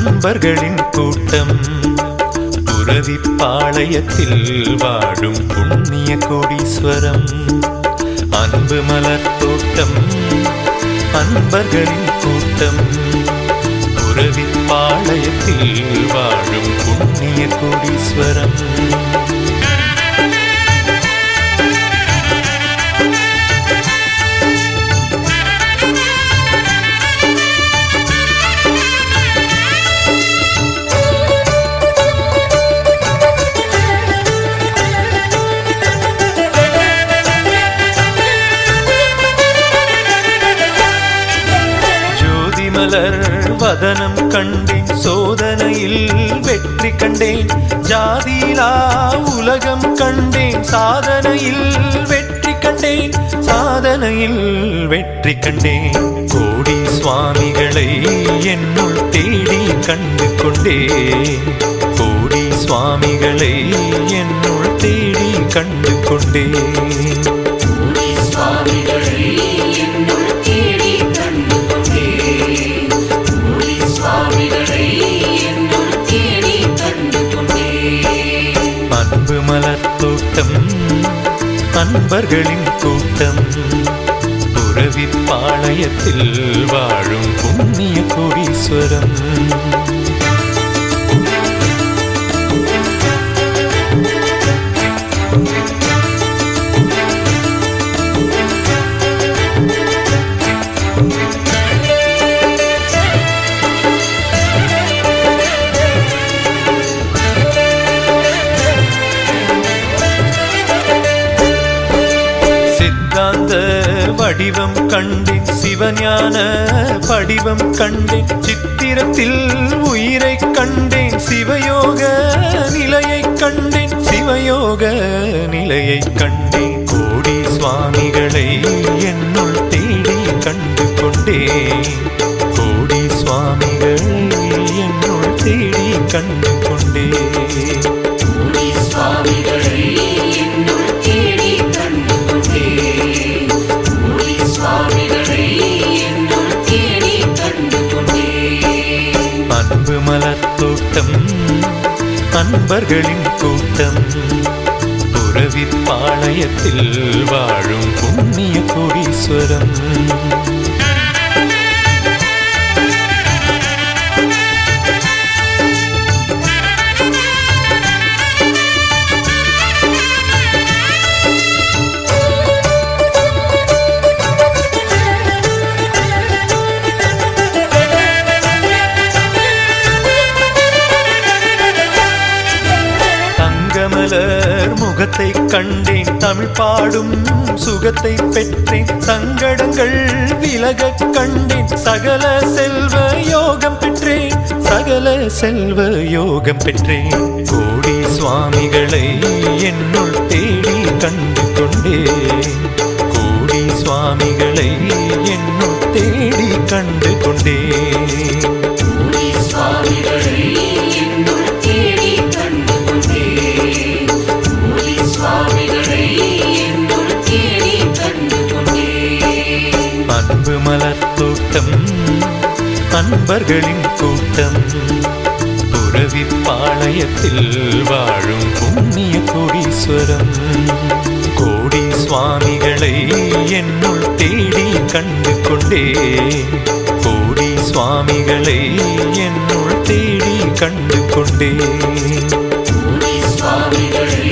அன்பர்களின் கூட்டம் புரவிப்பாளையத்தில் வாழும் புண்ணிய கோடீஸ்வரம். அன்பு மலர் தோட்டம் அன்பர்களின் கூட்டம் புரவிப்பாளையத்தில் வாழும் புண்ணிய கோடீஸ்வரம். வதனம் கண்டேன், சோதனையில் வெற்றி கண்டேன். ஜாதியிலா உலகம் கண்டேன், சாதனையில் வெற்றி கண்டேன். சாதனையில் வெற்றி கண்டேன். கோடி சுவாமிகளை என்னுள் தேடி கண்டு கொண்டேன். கோடி சுவாமிகளை என்னுள் தேடி கண்டு கொண்டேன். அன்பு மலர் தோட்டம் அன்பர்களின் கூட்டம் புரவிப்பாளையத்தில் வாழும் புண்ணிய கோடீஸ்வரம். வடிவம் கண்டேன், சிவஞான படிவம் கண்டேன். சித்திரத்தில் உயிரை கண்டேன், சிவயோக நிலையை கண்டேன். சிவயோக நிலையை கண்டேன். கோடி சுவாமிகளை என்னுள் தேடி கண்டு கொண்டேன். கோடி சுவாமிகளை என்னுள் தேடி கண்டு கொண்டேன். கோடி சுவாமிகளை என்னுள் தேடி கண்டு கொண்டேன். அன்பு மலர் தோட்டம் அன்பர்களின் கூட்டம் புரவிப்பாளையத்தில் வாழும் புண்ணிய கோடீஸ்வரம். முகத்தை கண்டேன், தமிழ் பாடும் சுகத்தை பெற்றேன். சங்கடங்கள் விலகக் கண்டேன், சகல செல்வ யோகம் பெற்றேன். சகல செல்வ யோகம் பெற்றேன். கோடி சுவாமிகளை என்னுள் தேடி கண்டு கொண்டேன். கோடி சுவாமிகளை என்னுள் தேடி கண்டு கொண்டேன். கோடி சுவாமிகளை என்னுள் தேடி கண்டு கொண்டேன். அன்பு மலர் தோட்டம் அன்பர்களின் கூட்டம் புரவிப்பாளையத்தில் வாழும் புண்ணிய கோடீஸ்வரம். கோடி சுவாமிகளை என்னுள் தேடி கண்டு கொண்டேன். கோடி சுவாமிகளை என்னுள் தேடி கண்டு கொண்டேன். கோடி சுவாமிகளை